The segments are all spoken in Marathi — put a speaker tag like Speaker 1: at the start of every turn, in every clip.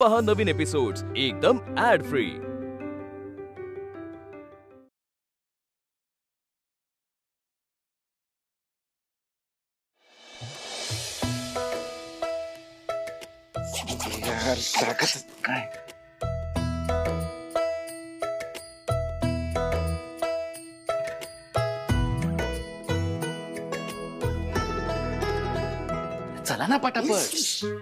Speaker 1: पहा नवीन एपिसोड्स एकदम ऍड फ्री।
Speaker 2: यार ताकद काय चला ना पटापट।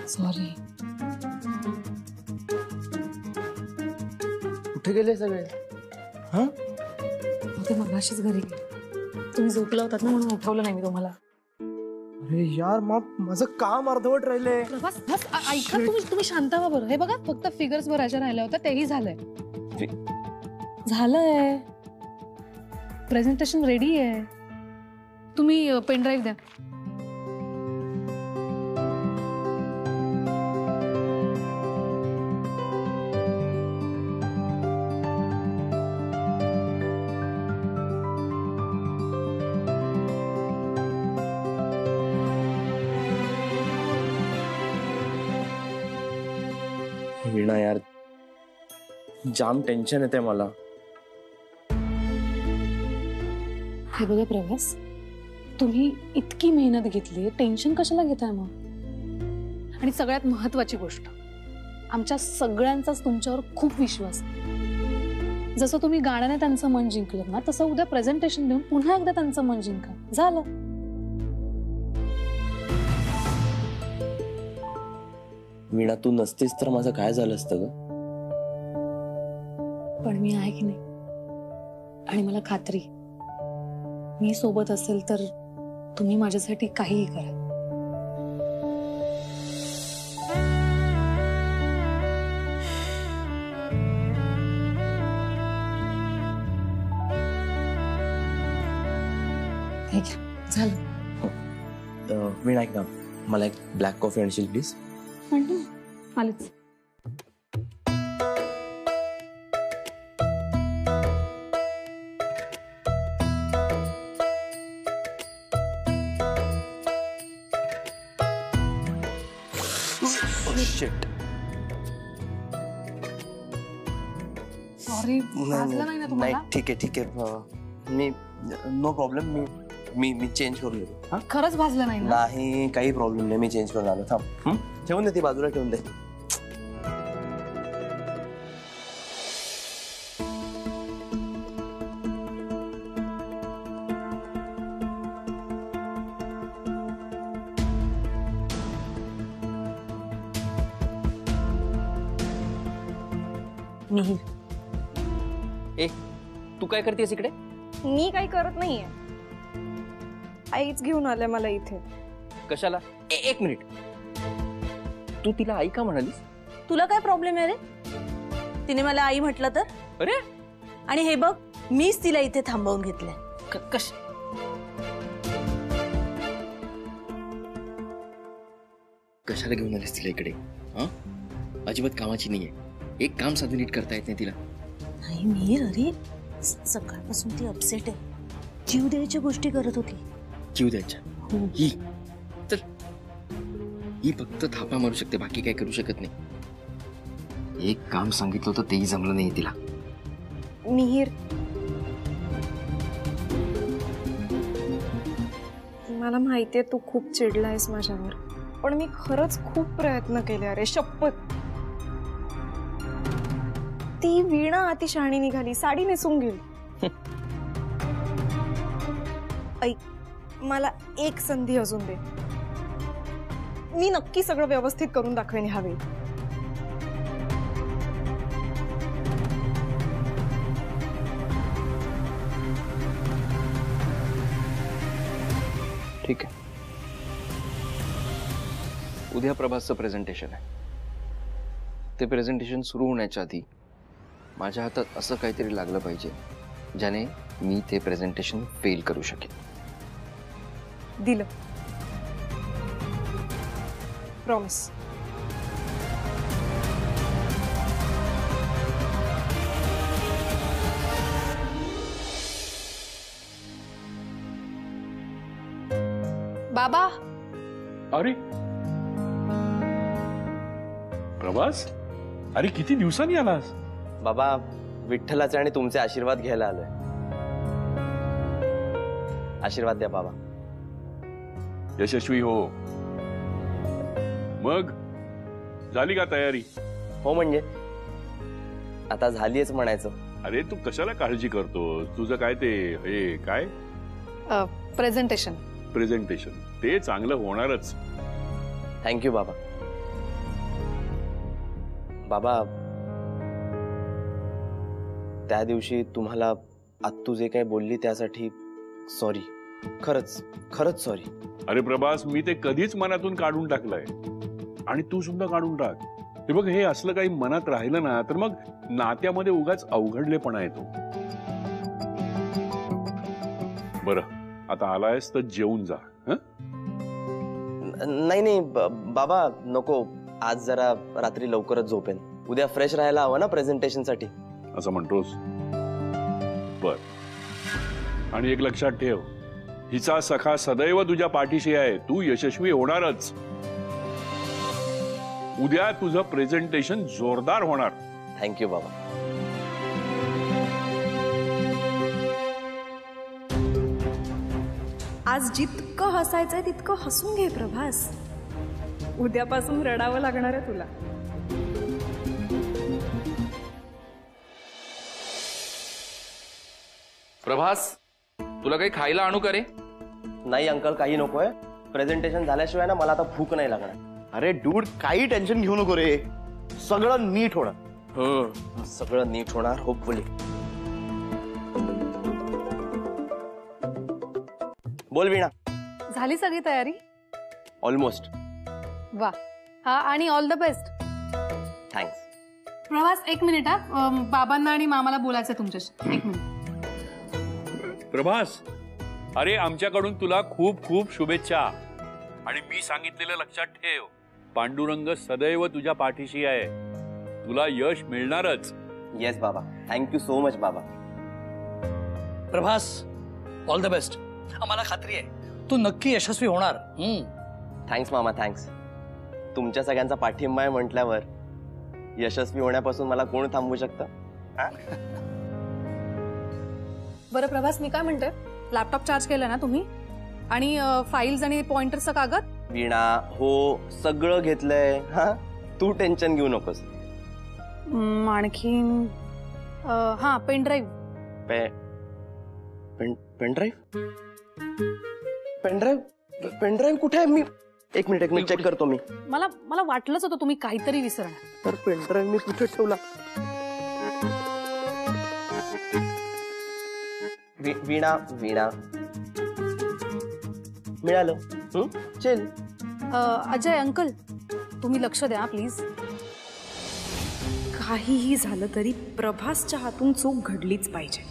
Speaker 3: सॉरी।
Speaker 2: कुठे गेले सगळे? हा
Speaker 3: ते मगाशीच घरी गेले। तुम्ही झोपला होतात ना म्हणून उठवलं नाही मी तुम्हाला।
Speaker 2: अरे यार माझं काम अर्धवट राहिले।
Speaker 3: बस बस ऐका, तुम्ही शांत व्हा बरं। हे बघा फक्त फिगर्स भरायच्या राहिल्या होत्या, तेही झालंय। झालंय, प्रेझेंटेशन रेडी आहे। तुम्ही पेन ड्राईव्ह द्या।
Speaker 2: वीणा यार जाम टेन्शन येते मला।
Speaker 3: हे बघा प्रभास, तुम्ही इतकी मेहनत घेतली, टेन्शन कशाला घेताय मग? आणि सगळ्यात महत्त्वाची गोष्ट, आमच्या सगळ्यांचाच तुमच्यावर खूप विश्वास आहे। जसं तुम्ही गाण्याने त्यांचं मन जिंकलं ना, तसं उद्या प्रेझेंटेशन देऊन पुन्हा एकदा त्यांचं मन जिंका, झालं।
Speaker 2: वीणा तू नसतीस तर माझं काय झालं असतं ग?
Speaker 3: पण मी आहे की नाही, आणि मला खात्री, मी सोबत असेल तर तुम्ही माझ्यासाठी काहीही करा। झालं।
Speaker 2: वीणा ऐक ना, मला एक ब्लॅक कॉफी आणशील प्लीज?
Speaker 3: आलेच। सॉरी, भाजलं नाही ना तुम्हाला?
Speaker 2: ठीक आहे मी नो प्रॉब्लेम, मी चेंज करून देतो।
Speaker 3: खरंच भाजलं नाही ना?
Speaker 2: नाही काही प्रॉब्लेम नाही, मी चेंज करून आलो। थांब, ठेवून दे ती बाजूला, ठेवून दे।
Speaker 3: मिहिर,
Speaker 1: ए तू काय करतेस इकडे?
Speaker 4: मी काही करत नाहीये, आईच घेऊन आल्या मला इथे।
Speaker 1: कशाला? एक मिनिट, तू तिला आई का म्हणालीस?
Speaker 4: तुला काय प्रॉब्लेम आहे रे? तिने मला आई म्हटलं तर?
Speaker 1: अरे
Speaker 4: आणि हे बघ, मीच तिला इथे थांबवून घेतलंय।
Speaker 5: कशाला घेऊन आलीस तिला इकडे? अजिबात कामाची नाहीये, एक काम साधून नीट करता येत नाही तिला।
Speaker 4: नाही मिहिर, अरे सकाळपासून ती अपसेट आहे, जीव द्यायच्या गोष्टी करत होती।
Speaker 5: जीव द्यायच्या? ही चल, ही फक्त थापा मारू शकते, बाकी काय करू शकत नाही। एक काम सांगितलं होतं तेही जमलं नाही तिला।
Speaker 4: मिहिर, मला माहितीये तू खूप चिडलायस माझ्यावर, पण मी खरंच खूप प्रयत्न केले अरे, शपथ। ती वीणा अति शहाणी निघाली, साडी नेसून गेली। ऐक, मला एक संधी अजून दे, मी नक्की सगळं व्यवस्थित करून दाखवेन ह्यावेळी।
Speaker 1: ठीक आहे, उद्या प्रभासचं प्रेझेंटेशन आहे। ते प्रेझेंटेशन सुरू होण्याच्या आधी माझ्या हातात असं काहीतरी लागलं पाहिजे ज्याने मी ते प्रेझेंटेशन फेल करू शकेन।
Speaker 4: दिलं। प्रॉमिस.
Speaker 3: बाबा,
Speaker 6: अरे प्रभास, अरे किती दिवसांनी आलास?
Speaker 2: बाबा, विठ्ठलाचे आणि तुमचे आशीर्वाद घ्यायला आलोय. आशीर्वाद द्या बाबा.
Speaker 6: यशस्वी हो. मग झाली का तयारी?
Speaker 2: हो म्हणजे आता झालीच म्हणायचं.
Speaker 6: अरे तू कशाला काळजी करतो? तुझं काय ते हे काय
Speaker 3: प्रेझेंटेशन.
Speaker 6: प्रेझेंटेशन ते चांगलं होणारच.
Speaker 2: थँक्यू बाबा. बाबा, त्या दिवशी तुम्हाला आत्तू जे काही बोलली त्यासाठी सॉरी. खरंच खरंच सॉरी.
Speaker 6: अरे प्रभास, मी ते कधीच मनातून काढून टाकलंय आणि तू सुद्धा काढून टाक. हे बघ, हे असलं काही मनात राहिलं ना तर मग नात्यामध्ये उगाच अवघडलेपणा येतो. बरं, आता आलायस तर जेवून जा.
Speaker 2: नाही नाही बाबा, नको. आज जरा रात्री लवकरच झोपेन. उद्या फ्रेश राहायला हवं ना प्रेझेंटेशन साठी.
Speaker 6: असं म्हणतोस? बर. आणि एक लक्षात ठेव, हिचा सखा सदैव तुझ्या पाठीशी आहे. तू यशस्वी होणारच. उद्या तुझं प्रेझेंटेशन जोरदार होणार.
Speaker 2: थँक्यू बाबा.
Speaker 4: आज जितकं हसायचंय तितकं हसून घे प्रभास. उद्यापासून रडावं लागणार आहे तुला.
Speaker 5: प्रभास, तुला काही खायला आणू का रे?
Speaker 2: नाही अंकल, काही नकोय. प्रेझेंटेशन झाल्याशिवाय ना मला आता भूक नाही लागणार.
Speaker 7: अरे डूड, काही टेन्शन घेऊ नको रे. सगळं नीट होणार.
Speaker 2: सगळं नीट होणार होपफुली. बोल वीणा.
Speaker 3: झाली सगळी तयारी?
Speaker 2: ऑलमोस्ट.
Speaker 3: वा. हा, आणि ऑल द बेस्ट.
Speaker 2: थँक्स.
Speaker 3: प्रवास, एक मिनिट. हा, बाबांना आणि मामाला बोलायचं तुमच्याशी. एक मिनिट.
Speaker 6: प्रभास, अरे आमच्याकडून तुला खूप खूप शुभेच्छा. आणि मी सांगितलेलं लक्षात ठेव, पांडुरंग सदैव तुझ्या पाठीशी आहे. तुला यश मिळणारच.
Speaker 2: येस बाबा. थँक्यू सो मच बाबा.
Speaker 8: Prabhas, all the best. आम्हाला खात्री आहे तू नक्की यशस्वी होणार.
Speaker 2: थँक्स मामा, थँक्स. तुमच्या सगळ्यांचा पाठिंबा आहे म्हटल्यावर यशस्वी होण्यापासून मला कोण थांबवू शकतं?
Speaker 3: बरं प्रभास, मी काय म्हणते, लॅपटॉप चार्ज केला ना तुम्ही? आणि फाईल्स आणि पॉइंटरचा कागद?
Speaker 2: वीणा, हो सगळं घेतलंय. हा, तू टेन्शन घेऊ नकोस.
Speaker 3: आणखीन हा, पेनड्राईव्ह.
Speaker 2: पेनड्राईव्ह पेनड्राईव्ह पेनड्राईव्ह कुठे आहे? मी एक मिनिट चेक करतो. मी
Speaker 3: मला वाटलंच होतं तुम्ही काहीतरी विसरणार.
Speaker 2: तर पेनड्राईव्ह मी कुठे ठेवला? वीणा वीणा मिळालं. चल.
Speaker 3: अजय अंकल, तुम्ही लक्ष द्या प्लीज.
Speaker 4: काहीही झालं तरी प्रभासच्या हातून चूक घडलीच पाहिजे.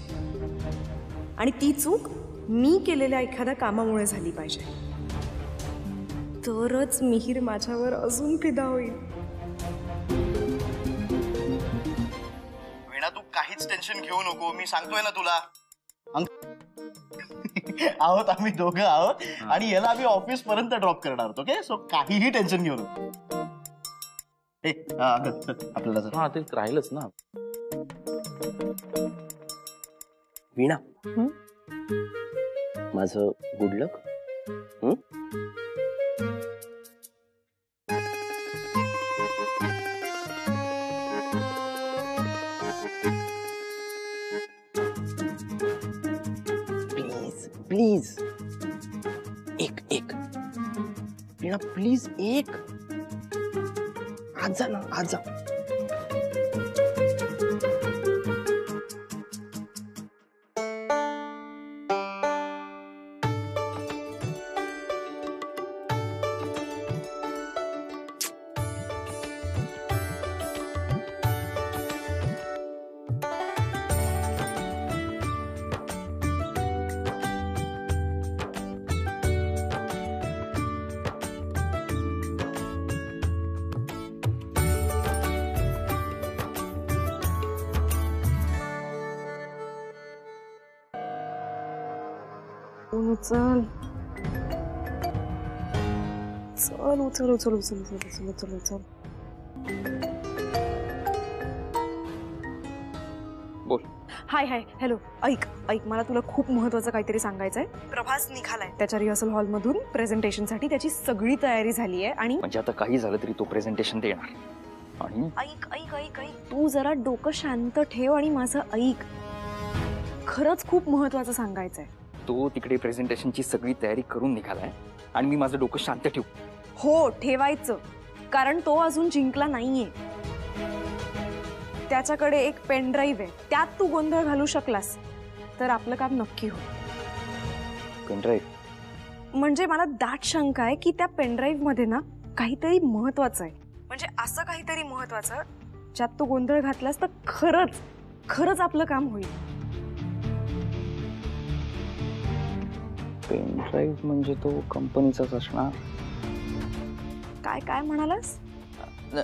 Speaker 4: आणि ती चूक मी केलेल्या एखाद्या कामामुळे झाली पाहिजे. तरच मिहीर माझ्यावर अजून फिदा होईल.
Speaker 7: वीणा, तू काहीच टेन्शन घेऊ नको. मी सांगतोय ना तुला. आहोत आम्ही दोघं आहोत आणि याला आम्ही ऑफिस पर्यंत ड्रॉप करणार. ओके, सो काहीही टेन्शन घेऊ नको. आपल्याला
Speaker 5: हा, ते राहिलंच ना.
Speaker 2: वीणा, माझं गुड लक. प्लीज प्लीज एक वीणा, प्लीज एक. आज जा ना, आज जा.
Speaker 4: फोन उचल. चल उचल उचल उचल उचल उचल उचल उचल.
Speaker 5: बोल.
Speaker 4: हाय हाय हॅलो. ऐक ऐक, मला तुला खूप महत्वाचं काहीतरी सांगायचंय. प्रभास निघालाय त्याच्या रिहर्सल हॉलमधून प्रेझेंटेशनसाठी. त्याची सगळी तयारी झाली आहे. आणि
Speaker 5: म्हणजे आता काही झालं तरी तो प्रेझेंटेशन देणार. आणि
Speaker 4: ऐक ऐक ऐक ऐक, तू जरा डोकं शांत ठेव आणि माझं ऐक. खरंच खूप महत्वाचं सांगायचंय.
Speaker 5: तो तिकडे प्रेझेंटेशनची सगळी तयारी करून निघालाय आणि मी माझं डोकं शांत ठेवू.
Speaker 4: हो ठेवायचं, कारण तो अजून जिंकला नाहीये. त्याच्याकडे एक पेन ड्राईव्ह आहे, त्यात तू गोंधळ घालू शकलास तर आपलं काम नक्की हो.
Speaker 5: पेनड्राईव्ह
Speaker 4: म्हणजे मला दाट शंका आहे की त्या पेनड्राईव्ह मध्ये ना काहीतरी महत्वाचं आहे. म्हणजे असं काहीतरी महत्वाचं ज्यात तू गोंधळ घातलास तर खरंच खरंच आपलं काम होईल.
Speaker 5: पेनड्राईव्ह म्हणजे तो कंपनीचाच असणार.
Speaker 4: काय काय म्हणालास?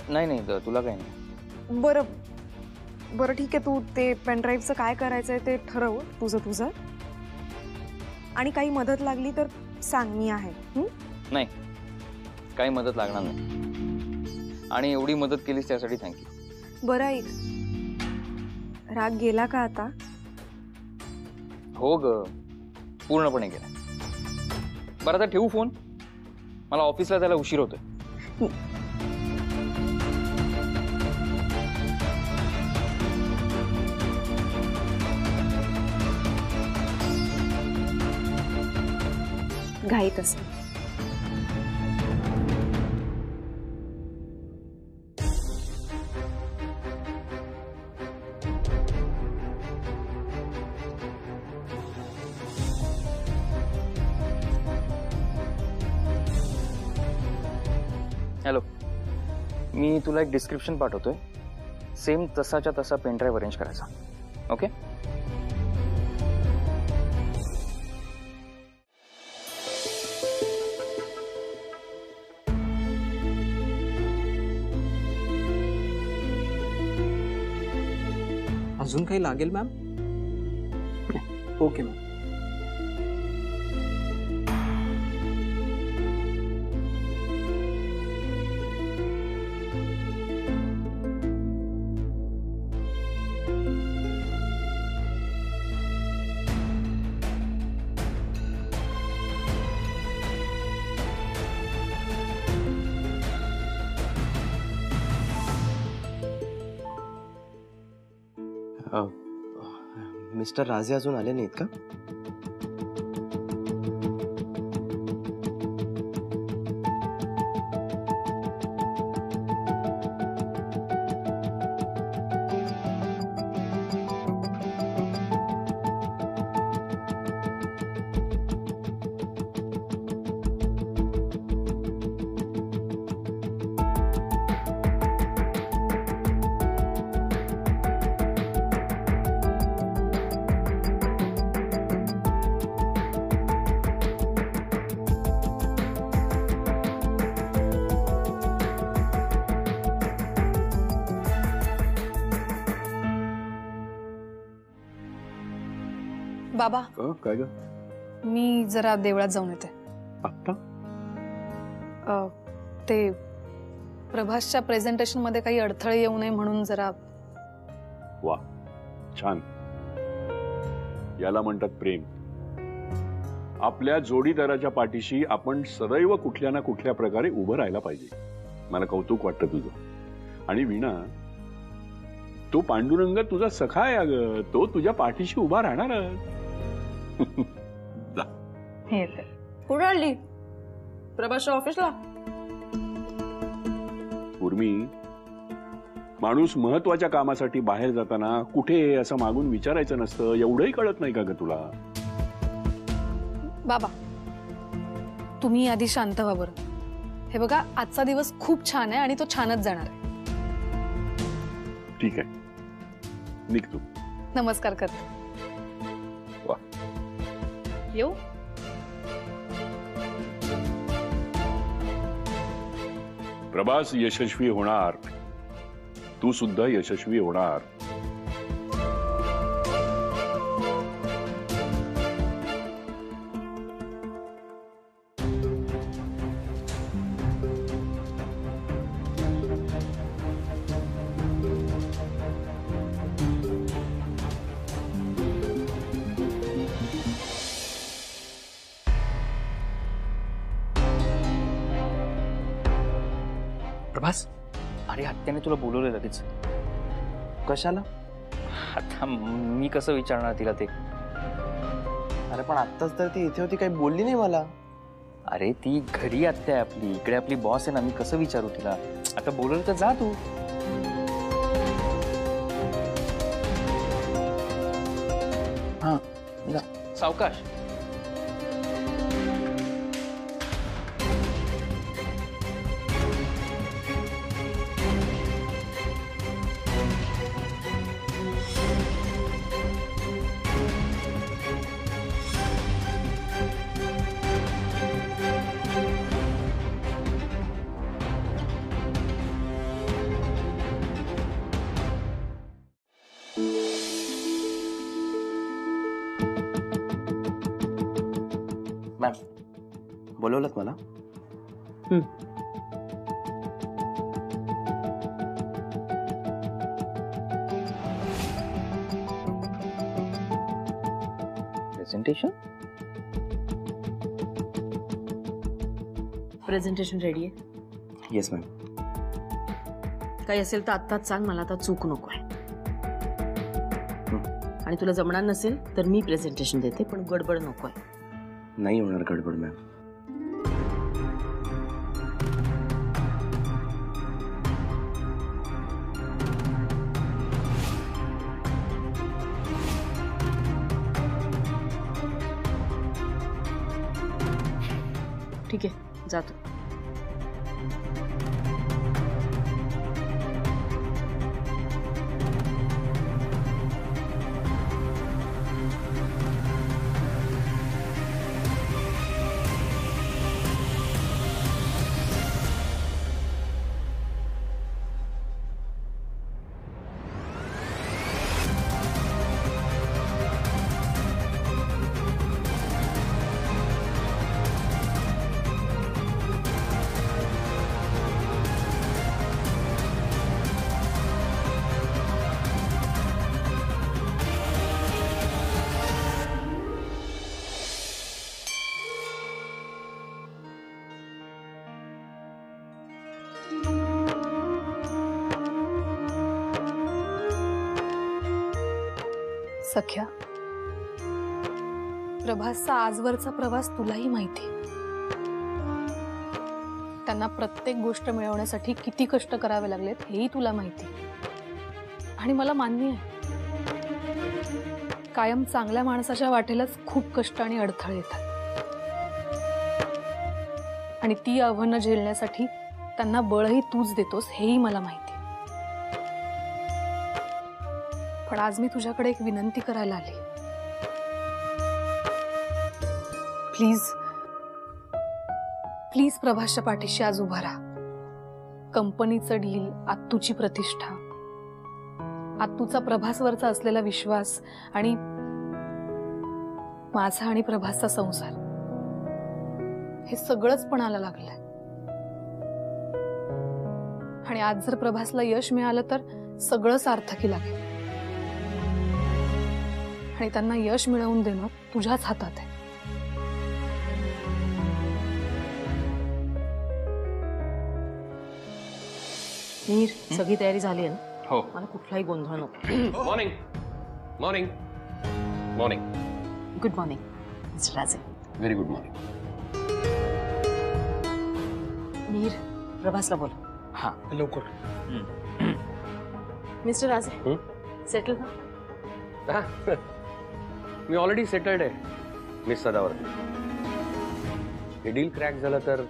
Speaker 5: नाही नाही तुला काय नाही.
Speaker 4: बरं बरं ठीक आहे, तू ते पेनड्राईव्हचं काय करायचंय ते ठरव तुझं तुझं. आणि काही मदत लागली तर सांग, मी आहे.
Speaker 5: नाही काही मदत लागणार नाही. आणि एवढी मदत केलीस त्यासाठी थँक्यू.
Speaker 4: बरं ऐक, राग गेला का आता?
Speaker 5: हो ग, पूर्णपणे गेला. बरं आता ठेवू फोन, मला ऑफिसला जायला उशीर होतोय.
Speaker 4: घाईत असेल.
Speaker 5: हॅलो, मी तुला एक डिस्क्रिप्शन पाठवतोय. सेम तसाच्या तसा पेनड्राईव्ह अरेंज करायचा. ओके.
Speaker 8: अजून काही लागेल मॅम? Okay ma'am.
Speaker 2: मिस्टर राजे अजून आले नाहीत का?
Speaker 3: बाबा
Speaker 6: काय ग?
Speaker 3: मी जरा देवळात जाऊन येते.
Speaker 6: आत्ता?
Speaker 3: ते प्रभासच्या प्रेझेंटेशन मध्ये काही अडथळे येऊ नये म्हणून जरा.
Speaker 6: वा, छान. याला म्हणतात प्रेम. आपल्या जोडीदाराच्या पाठीशी आपण सदैव कुठल्या ना कुठल्या प्रकारे उभं राहायला पाहिजे. मला कौतुक वाटतं तुझं. आणि वीणा, तो पांडुरंग तुझा सखा आहे अगं. तो तुझ्या पाठीशी उभा राहणार.
Speaker 4: कुठे आली? प्रभासच्या ऑफिसला.
Speaker 6: उर्मी, माणूस महत्वाच्या कामासाठी बाहेर जाताना कुठे असं मागून विचारायचं नसतं. एवढंही कळत नाही का ग तुला?
Speaker 3: बाबा तुम्ही आधी शांत व्हा बरं. हे बघा, आजचा दिवस खूप छान आहे आणि तो छानच जाणार आहे.
Speaker 6: ठीक आहे, निघ तू.
Speaker 3: नमस्कार करते.
Speaker 6: वा.
Speaker 3: येऊ?
Speaker 6: प्रभास यशस्वी होणार, तू सुद्धा यशस्वी होणार.
Speaker 8: प्रभास, अरे हत्याने तुला बोलवलं लगेच.
Speaker 2: कशाला?
Speaker 8: आता मी कसं विचारणार तिला ते?
Speaker 2: अरे पण आत्ताच तर ती इथे होती, काही बोलली नाही मला.
Speaker 8: अरे ती घरी आत्या आहे आपली, इकडे आपली बॉस आहे ना, मी कसं विचारू तिला? आता बोलवलं तर जा तू. हा जा. सावकाश.
Speaker 2: मॅम, बोलवलं मला?
Speaker 8: प्रेझेंटेशन?
Speaker 9: प्रेझेंटेशन रेडी आहे.
Speaker 2: Yes ma'am.
Speaker 9: काही असेल तर आत्ताच सांग, मला आता चूक नकोय. आणि तुला जमणार नसेल तर मी प्रेझेंटेशन देते, पण गडबड नकोय.
Speaker 2: नाही होणार गडबड मॅम.
Speaker 9: ठीक आहे, जातो.
Speaker 3: सख्या, प्रभासचा आजवरचा प्रवास तुलाही माहिती. त्यांना प्रत्येक गोष्ट मिळवण्यासाठी किती कष्ट करावे लागलेत हेही तुला माहिती. आणि मला मान्य आहे, कायम चांगल्या माणसाच्या वाटेलाच खूप कष्ट आणि अडथळे येतात. आणि ती आव्हानं झेलण्यासाठी त्यांना बळही तूच देतोस हेही मला माहिती. पण आज मी तुझ्याकडे एक विनंती करायला आली. प्लीज प्लीज प्रभासच्या पाठीशी आज उभा राहा. कंपनीचं डील, आत्तूची प्रतिष्ठा, आत्तूचा प्रभासवरचा असलेला विश्वास आणि माझा आणि प्रभासचा संसार, हे सगळंच पणाला लागलंय. आणि आज जर प्रभासला यश मिळालं तर सगळं सार्थकी लागेल. आणि त्यांना यश मिळवून देणं तुझ्याच हातात आहे.
Speaker 9: मीर, सगळी तयारी झाली आहे ना?
Speaker 5: हो.
Speaker 9: मला कुठलाही गोंधळ नको.
Speaker 5: Morning morning morning.
Speaker 9: Good morning mister Raje.
Speaker 5: Very good morning.
Speaker 9: Mir, प्रभासला बोल.
Speaker 5: हा
Speaker 8: लवकर.
Speaker 9: मिस्टर राजे, सेटल ना?
Speaker 10: मी ऑलरेडी सेटल्ड आहे मिस सदावर्ती. हे डील क्रॅक झालं तर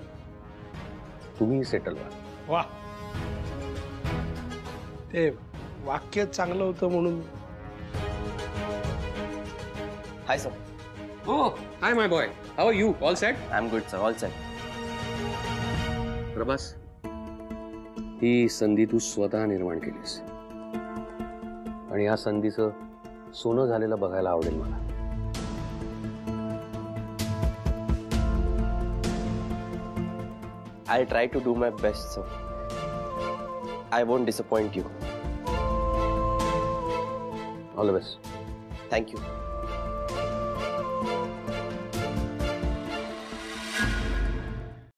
Speaker 10: तुम्ही सेटल व्हा.
Speaker 11: वा, ते वाक्य चांगलं होतं म्हणून.
Speaker 2: Hi sir.
Speaker 10: Oh hi my boy, how are you? All set?
Speaker 2: I am good sir, all set.
Speaker 10: Prabhas, ही संधी तू स्वतः निर्माण केलीस आणि या संधीचं सोनं झालेलं बघायला आवडेल मला.
Speaker 2: I'll try to do my best, sir. I won't disappoint you.
Speaker 10: All the best.
Speaker 2: Thank you.